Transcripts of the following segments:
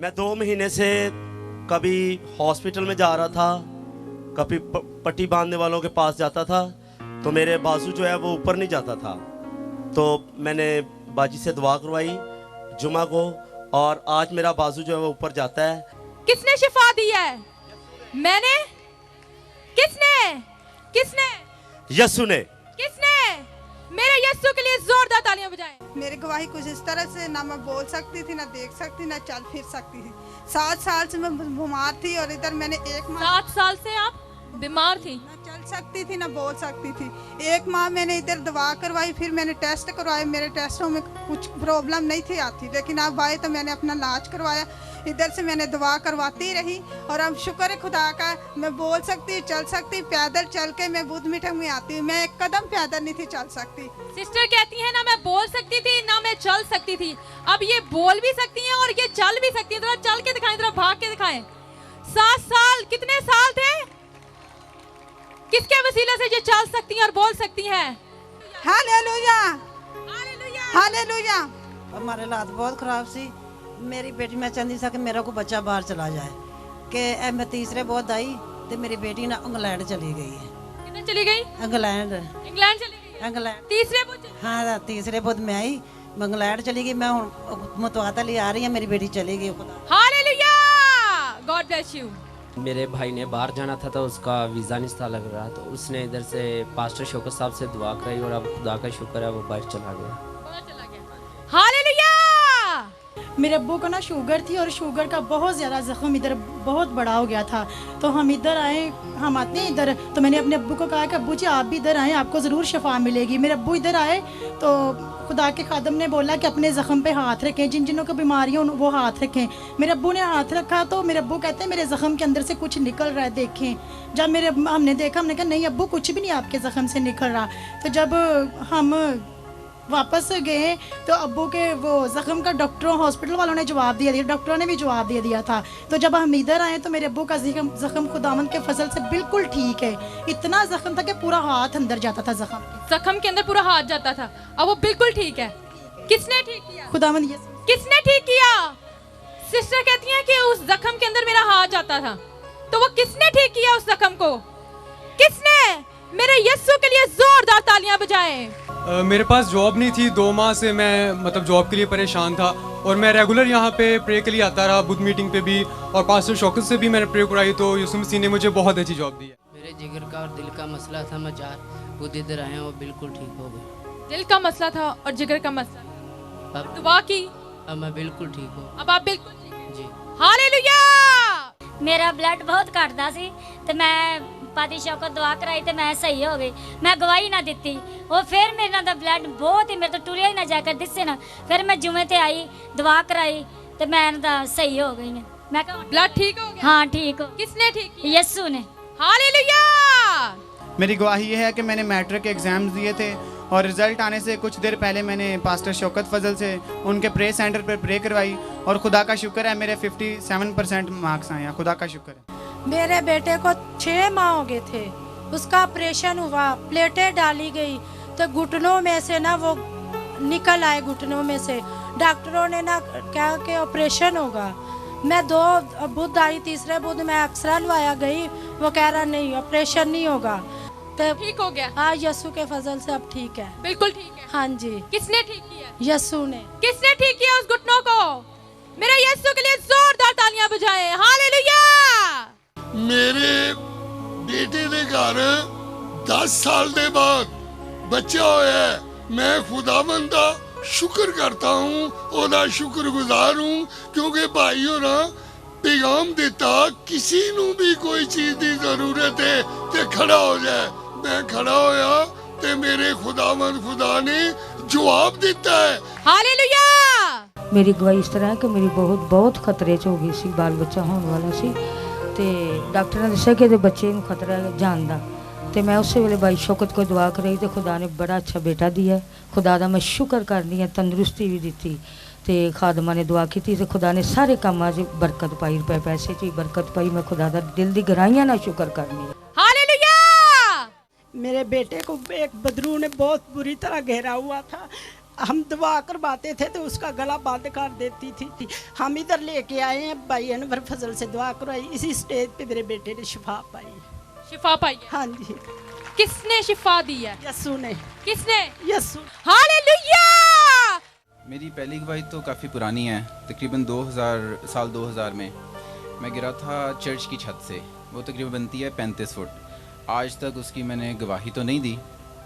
मैं 2 महीने से कभी हॉस्पिटल में जा रहा था, कभी पट्टी बांधने वालों के पास जाता था, तो मेरे बाजू जो है वो ऊपर नहीं जाता था। तो मैंने बाजी से दुआ करवाई जुमा को, और आज मेरा बाजू जो है वो ऊपर जाता है। किसने शिफा दी है? मैंने? किसने? किसने? यस्सु ने। किसने? मेरे यस्सु के लिए जोरदार तालियां बजाएं। मेरी गवाही कुछ इस तरह से, ना मैं बोल सकती थी, ना देख सकती, ना चल फिर सकती थी। 7 साल से मैं बीमार थी, और इधर मैंने 1 माह 7 साल से आप बीमार थी? ना चल सकती थी, ना बोल सकती थी। 1 माह मैंने इधर दवा करवाई, फिर मैंने टेस्ट करवाए। मेरे टेस्टों में कुछ प्रॉब्लम नहीं थी आती, लेकिन अब आए तो मैंने अपना इलाज करवाया। इधर से मैंने दवा करवाती रही, और अब शुक्र है खुदा का, मैं बोल सकती, चल सकती। पैदल चल के मैं बुध मीठक में आती हूँ, मैं 1 कदम पैदल नहीं थी चल सकती। सिस्टर कहती है ना मैं बोल सकती थी, ना मैं चल सकती थी। अब ये बोल भी सकती हैं और ये चल भी सकती हैं। थोड़ा चल के दिखाएं, थोड़ा भाग के दिखाएं। 7 साल, कितने साल थे? किसके वसीले से ये चल सकती हैं और बोल सकती हैं? Hallelujah, hallelujah, hallelujah. हमारे हालात बहुत खराब सी। मेरी बेटी, मैं चाहती सा कि मेरा को बच्चा बाहर चला जाए, कि मैं तीसरे बहुत आई तो मेरी बेटी ना इंग्लैंड चली गई है। किधर चली गई? इंग्लैंड। इंग्लैंड चली गई? इंग्लैंड तीसरे बुध? हाँ, तीसरे बुध में आई, इंग्लैंड चली गई। मैं मुतवाता ले आ रही है, मेरी बेटी चली गई। Hallelujah, God bless you. मेरे भाई ने बाहर जाना था तो उसका वीज़ा नहीं था लग रहा, तो उसने इधर से पास्टर शौकत साहब से दुआ कराई, और अब खुदा का शुक्र है वो बाहर चला गया। हालेलुया। मेरे अब्बू को ना शुगर थी, और शुगर का बहुत ज़्यादा ज़ख्म इधर बहुत बड़ा हो गया था। तो हम इधर आए, हम आते हैं इधर, तो मैंने अपने अब्बू को कहा कि अब्बू जी आप भी इधर आएँ, आपको ज़रूर शफा मिलेगी। मेरे अब्बू इधर आए तो खुदा के खादम ने बोला कि अपने ज़ख्म पे हाथ रखें, जिन जिनों को बीमारियाँ वो हाथ रखें। मेरे अब्बू ने हाथ रखा तो मेरे अब्बू कहते हैं मेरे ज़ख्म के अंदर से कुछ निकल रहा है, देखें। जब हमने देखा, हमने कहा नहीं अब्बू कुछ भी नहीं आपके ज़ख्म से निकल रहा। तो जब हम वापस गए तो अब्बू के वो ज़ख्म का डॉक्टरों, हॉस्पिटल वालों ने जवाब दे दिया, डॉक्टरों ने भी जवाब दे दिया था। तो जब हम इधर आए तो मेरे अब्बू का ज़ख्म खुदावंद के फजल से बिल्कुल ठीक है। इतना ज़ख्म था कि पूरा हाथ अंदर जाता था, ज़ख्म के अंदर पूरा हाथ जाता था, अब वो बिल्कुल ठीक है। किसने ठीक किया? खुदावंद। किसने ठीक किया? सिस्टर कहती हैं कि उस ज़ख्म के अंदर मेरा हाथ जाता था, तो वो किसने ठीक किया उस ज़ख्म को? किसने? मेरे यस्सु के लिए जोरदार तालियां बजाएं। मेरे पास जॉब नहीं थी, 2 माह से मैं जॉब के लिए परेशान था, और मैं रेगुलर यहाँ पे प्रे के लिए आता रहा, बुध मीटिंग पे भी, और पास्टर शौकत से भी मैंने प्रे कराई, तो यीशु मसीह ने मुझे बहुत अच्छी जॉब दी है। मेरे जिगर का और दिल का मसला था, मैं 4 बुध इधर आए, वो बिल्कुल ठीक हो गए। दिल का मसला था और जिगर का मसला था, अब दुआ की, अब मैं बिल्कुल ठीक हूँ। अब आप बिल्कुल ठीक हैं जी। हालेलुया। मेरा ब्लड बहुत घटता सी, तो मैं पादी शौकत दुआ कराई तो मैं सही हो गई। मैं गवाही ना दी, वो फिर मेरे ना ब्लड बहुत ही, मेरे तो टुरिया ही ना जाकर दिसे ना। फिर मैं जुमे ते आई, दुआ कराई तो मैं सही हो गई। मैं ब्लड ठीक हो गया? हाँ ठीक हो। किसने ठीक किया? यस्सु ने। हालेलुया। मेरी गवाही ये है कि मैंने मैट्रिक के एग्ज़ाम्स दिए थे, और रिज़ल्ट आने से कुछ देर पहले मैंने पास्टर शौकत फजल से उनके प्रे सेंटर पर प्रे करवाई, और खुदा का शुक्र है मेरे 57% मार्क्स आए हैं। खुदा का शुक्र है। मेरे बेटे को 6 माह हो गए थे, उसका ऑपरेशन हुआ, प्लेटें डाली गई, तो घुटनों में से ना वो निकल आए, घुटनों में से। डॉक्टरों ने ना कहा कि ऑपरेशन होगा। मैं 2 बुध आई, तीसरे बुध मैं एक्सरे लवाया गई, वो कह रहा नहीं ऑपरेशन नहीं होगा। तो ठीक हो गया? हाँ, यस्सु के फजल से अब ठीक है, बिल्कुल ठीक है। हाँ जी। किसने ठीक किया? यस्सु ने। किसने ठीक किया उस घुटनों को? मेरे यस्सु के लिए जोरदार तालियां बजाएं। हालेलुया। मेरे बेटे दे घर 10 साल के बाद बच्चा होया, मैं खुदावंद दा शुक्र करता हूँ, ओदा शुक्रगुजार हूँ, क्योंकि भाई होना पैगाम देता किसी नू भी कोई चीज की जरूरत है ते खड़ा हो जाए। मैं खड़ा होया ते मेरे खुदावंद खुदा ने जवाब दिता है। हालेलुया। मेरी गवाही इस तरह है कि मेरी बहुत खतरे च हो गई सी, बाल बच्चा होने वाला सी, ते डॉक्टर ने दस्या कि बच्चे नूं खतरा है जान दा। तो मैं उस वेले भाई शौकत को दुआ कराई तो खुदा ने बड़ा अच्छा बेटा दिया। खुदा का मैं शुक्र करनी है, तंदुरुस्ती भी दी, तो खादमा ने दुआ की तो खुदा ने सारे कामां च बरकत पाई, पैसे च बरकत पाई। मैं खुदा का दिल दी गहराइयां ना शुक्र करनी है। मेरे बेटे को एक बदरू ने बहुत बुरी तरह घेरा हुआ था, हम दुआ करवाते थे तो उसका गला बंद कर देती थी। हम इधर लेके आए हैं, भाई अनवर फजल से दुआ करवाई, इसी स्टेज पे मेरे बेटे ने शिफा पाई। शिफा पाई है? हाँ जी। किसने शिफा दी है? यस्सु ने। किसने? यस्सु। हालेलुया। मेरी पहली गवाही तो काफ़ी पुरानी है, तकरीबन 2000 में मैं गिरा था चर्च की छत से। वो तकरीबन बनती है 35 फुट। आज तक उसकी मैंने गवाही तो नहीं दी,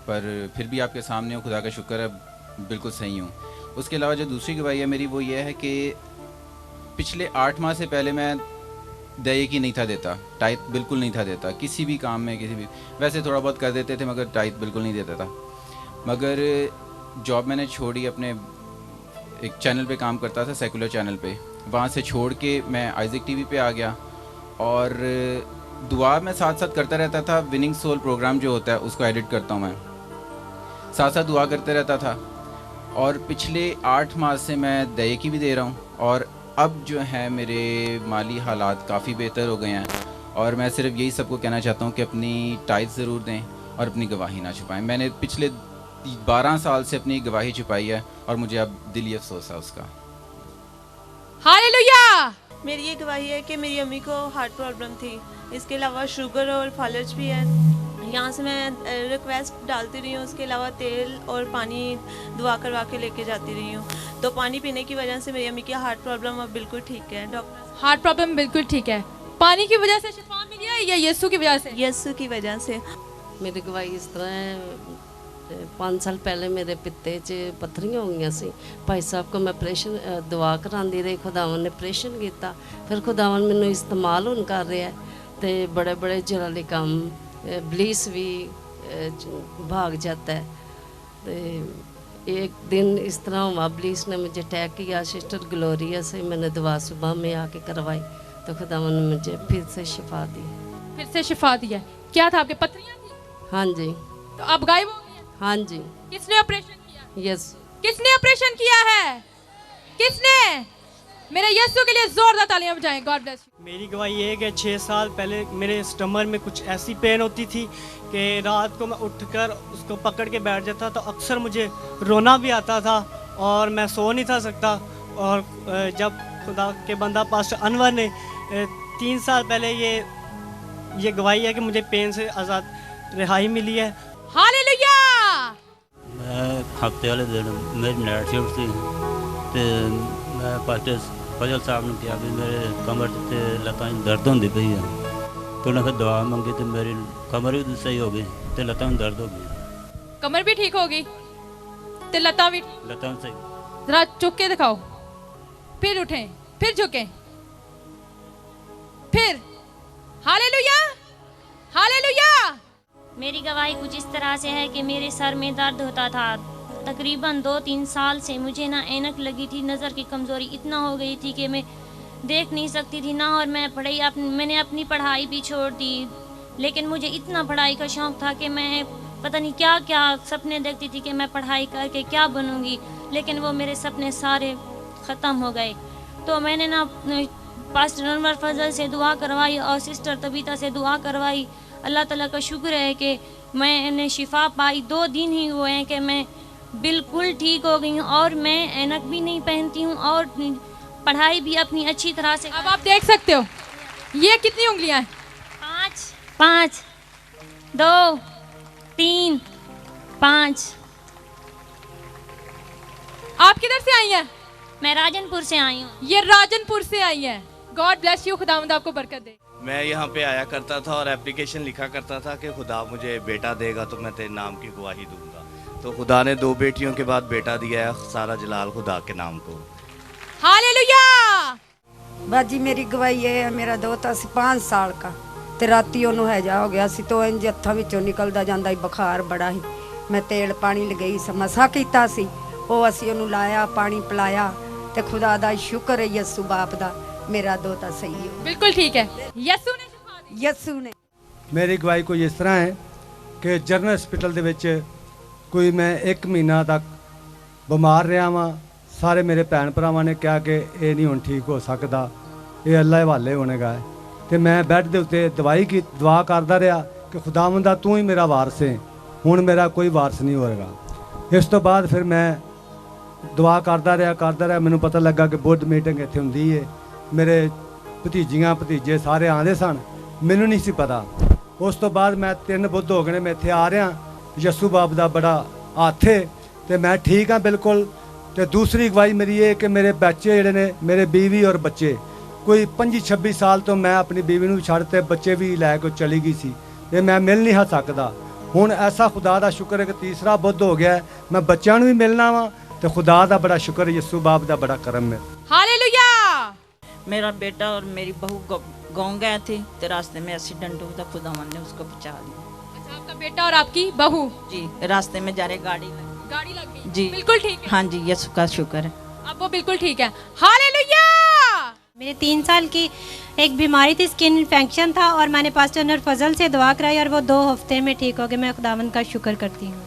पर फिर भी आपके सामने हूँ, खुदा का शुक्र है बिल्कुल सही हूँ। उसके अलावा जो दूसरी गवाही है मेरी, वो ये है कि पिछले 8 माह से पहले मैं दया की नहीं था देता, टाइट बिल्कुल नहीं था देता किसी भी काम में, किसी भी, वैसे थोड़ा बहुत कर देते थे मगर टाइट बिल्कुल नहीं देता था। मगर जॉब मैंने छोड़ी, अपने एक चैनल पे काम करता था, सेकुलर चैनल पे, वहाँ से छोड़ के मैं आइज़िक टीवी पे आ गया और दुआ मैं साथ साथ करता रहता था। विनिंग सोल प्रोग्राम जो होता है उसको एडिट करता हूँ मैं, साथ साथ दुआ करते रहता था। और पिछले 8 माह से मैं दया की भी दे रहा हूँ और अब जो है मेरे माली हालात काफ़ी बेहतर हो गए हैं। और मैं सिर्फ यही सबको कहना चाहता हूँ कि अपनी टाइट ज़रूर दें और अपनी गवाही ना छुपाएं। मैंने पिछले 12 साल से अपनी गवाही छुपाई है और मुझे अब दिली अफसोस है उसका। हालेलुया। मेरी ये गवाही है कि मेरी अम्मी को हार्ट प्रॉब्लम थी, इसके अलावा शुगर और फालज भी है। यहाँ से मैं रिक्वेस्ट डालती रही हूँ, उसके अलावा तेल और पानी दुआ करवा के लेके जाती रही हूँ। तो पानी पीने की वजह से मेरी अम्मी की हार्ट प्रॉब्लम अब बिल्कुल ठीक है। डॉक्टर हार्ट प्रॉब्लम बिल्कुल ठीक है। पानी की वजह से शिफा मिली है या यीशु की वजह से? यीशु की वजह से। मेरी गवाही इस तरह है, 5 साल पहले मेरे पित्ते 'ਚ पत्थरियां हो गई सी। भाई साहब को मैं ऑपरेशन दुआ करांदी रही, खुदावन ने ऑपरेशन किया, फिर खुदावन मैनू इस्तेमाल हुन कर रहा है ते बड़े बड़े जलाली काम बलीस भी भाग जाता है। तो एक दिन इस तरह हुआ, बलीस ने मुझे अटैक किया, सिस्टर ग्लोरिया से मैंने दुआ सुबह में आके करवाई तो खुदावन ने मुझे फिर से शिफा दी। फिर से शिफा दी है? क्या था, आपके पत्थरियां थी? हाँ जी। तो अब गायब हो गई? हाँ जी। किसने ऑपरेशन किया? यस। किसने ऑपरेशन किया है? किसने? मेरे यीशु के लिए जोरदार तालियां बजाएं। God bless you. मेरी गवाही ये है कि 6 साल पहले मेरे स्टमक में कुछ ऐसी पेन होती थी कि रात को मैं उठकर उसको पकड़ के बैठ जाता तो अक्सर मुझे रोना भी आता था और मैं सो नहीं था सकता। और जब खुदा के बंदा पास्टर अनवर ने 3 साल पहले ये गवाही है कि मुझे पेन से आज़ाद रिहाई मिली है। हालेलुया। मैं हफ्ते वाले दिन मेरी नाइट शिफ्ट थी तो मैं पास्टर फजल साहब ने कहा कि मेरे कमर से लत्तां दर्द होंदी पई है, तो उन्हें फिर दुआ मंगी तो मेरी कमर भी सही हो गई तो लत्तां दर्द हो गई। कमर भी ठीक हो गई तो लत्तां भी सही। जरा चुक के दिखाओ, फिर उठें, फिर झुकें, फिर। हालेलुया। हालेलुया। मेरी गवाही कुछ इस तरह से है कि मेरे सर में दर्द होता था। तकरीबन 2-3 साल से मुझे ना ऐनक लगी थी, नज़र की कमज़ोरी इतना हो गई थी कि मैं देख नहीं सकती थी ना। और मैंने अपनी पढ़ाई भी छोड़ दी, लेकिन मुझे इतना पढ़ाई का शौक़ था कि मैं पता नहीं क्या क्या सपने देखती थी कि मैं पढ़ाई करके क्या बनूंगी, लेकिन वो मेरे सपने सारे ख़त्म हो गए। तो मैंने ना पास्टर अनवर फजल से दुआ करवाई और सिस्टर तबीता से दुआ करवाई। अल्लाह ताला का शुक्र है कि मैंने शिफा पाई। 2 दिन ही हुए हैं कि मैं बिल्कुल ठीक हो गई हूँ और मैं ऐनक भी नहीं पहनती हूँ और पढ़ाई भी अपनी अच्छी तरह से। अब आप देख सकते हो ये कितनी उंगलियां हैं? 5 2 3 5। आप किधर से आई हैं? मैं राजनपुर से आई हूँ। ये राजनपुर से आई हैं। गॉड ब्लेस यू, खुदावंद आपको बरकत दे। मैं यहाँ पे आया करता था और एप्लीकेशन लिखा करता था कि खुदा मुझे बेटा देगा तो मैं तेरे नाम की गवाही दूंगा। तो खुदा ने 2 बेटियों के बाद बेटा दिया है, सारा जलाल खुदा के नाम को। हालेलुया। बाजी मेरी गवाही है, मेरा दोता सी 5 साल का ते राती ओनू हैजा हो गया सी तो इंज हत्थां विचों निकलदा जांदा ही, बुखार बड़ा ही। मैं तेल पानी लगई समसा कीता सी, ਉਹ ਅਸੀਂ ਉਹਨੂੰ ਲਾਇਆ, ਪਾਣੀ ਪਿਲਾਇਆ ਤੇ ਖੁਦਾ ਦਾ ਸ਼ੁਕਰ ਹੈ ਯਿਸੂ ਬਾਪ ਦਾ, ਮੇਰਾ ਦੋਤਾ ਸਹੀ ਹੋ। ਬਿਲਕੁਲ ਠੀਕ ਹੈ। ਯਿਸੂ ਨੇ ਸ਼ਿਫਾ ਦਿੱਤੀ। ਯਿਸੂ ਨੇ। ਮੇਰੀ ਗਵਾਹੀ ਕੋਈ ਇਸ ਤਰ੍ਹਾਂ ਹੈ ਕਿ ਜਨਰਲ ਹਸਪੀਟਲ ਦੇ ਵਿੱਚ ਕੋਈ ਮੈਂ 1 ਮਹੀਨਾ ਤੱਕ ਬਿਮਾਰ ਰਿਹਾ ਵਾਂ। ਸਾਰੇ ਮੇਰੇ ਭੈਣ ਭਰਾਵਾਂ ਨੇ ਕਿਹਾ ਕਿ ਇਹ ਨਹੀਂ ਹੁਣ ਠੀਕ ਹੋ ਸਕਦਾ, ਇਹ ਅੱਲਾ ਦੇ ਹਵਾਲੇ ਹੋਣੇਗਾ। ਤੇ ਮੈਂ ਬੈੱਡ ਦੇ ਉੱਤੇ ਦੁਆ ਕਰਦਾ ਰਿਹਾ ਕਿ ਖੁਦਾਵੰਦਾ ਤੂੰ ਹੀ ਮੇਰਾ ਵਾਰਸ ਹੈ, ਹੁਣ ਮੇਰਾ ਕੋਈ ਵਾਰਸ ਨਹੀਂ ਹੋਏਗਾ। ਇਸ ਤੋਂ ਬਾਅਦ ਫਿਰ ਮੈਂ ਦੁਆ ਕਰਦਾ ਰਿਹਾ ਮੈਨੂੰ ਪਤਾ ਲੱਗਾ ਕਿ ਬੁੱਧ ਮੀਟਿੰਗ ਇੱਥੇ ਹੁੰਦੀ ਏ। ਮੇਰੇ ਭਤੀਜੀਆਂ ਭਤੀਜੇ ਸਾਰੇ ਆਉਂਦੇ ਸਨ, ਮੈਨੂੰ ਨਹੀਂ ਸੀ ਪਤਾ। ਉਸ ਤੋਂ ਬਾਅਦ ਮੈਂ 3 ਬੁੱਧ ਹੋ ਗਏ ਨੇ ਮੈਂ ਇੱਥੇ ਆ ਰਿਹਾ। ਯਸੂ ਬਾਬ ਦਾ ਬੜਾ ਹੱਥ ਏ ਤੇ ਮੈਂ ਠੀਕ ਹਾਂ ਬਿਲਕੁਲ। ਤੇ ਦੂਸਰੀ ਗਵਾਹੀ ਮੇਰੀ ਇਹ ਕਿ ਮੇਰੇ ਬੱਚੇ ਜਿਹੜੇ ਨੇ, ਮੇਰੇ बीवी ਔਰ ਬੱਚੇ, ਕੋਈ 25-26 ਸਾਲ ਤੋਂ ਮੈਂ ਆਪਣੀ बीवी ਨੂੰ ਛੱਡ ਤੇ ਬੱਚੇ ਵੀ ਲੈ ਕੇ ਚਲੀ ਗਈ ਸੀ ਤੇ ਮੈਂ ਮਿਲ ਨਹੀਂ ਸਕਦਾ। ਹੁਣ ਐਸਾ ਖੁਦਾ ਦਾ ਸ਼ੁਕਰ ਹੈ ਕਿ ਤੀਸਰਾ ਬੁੱਧ ਹੋ ਗਿਆ, ਮੈਂ ਬੱਚਿਆਂ ਨੂੰ ਵੀ ਮਿਲਣਾ ਵਾ ਤੇ खुदा दा बड़ा शुक्र है, यीशु बाप दा बड़ा करम है। हालेलुया। मेरा बेटा और मेरी बहू गाँव गए थे तो रास्ते में एक्सीडेंट हुआ, खुदावन ने उसको बचा लिया। अच्छा, आपका बेटा और आपकी बहू जी रास्ते में जा रहे गाड़ी लग गई जी, बिल्कुल ठीक है। हाँ जी, यीशु का शुक्र है, अब वो बिल्कुल ठीक है। हालेलुया। मेरे 3 साल की एक बीमारी थी, स्किन इन्फेक्शन था, और मैंने पास्टर नूर फजल से दुआ कराई और वो 2 हफ्ते में ठीक हो गए। मैं खुदावंद का शुक्र करती हूँ।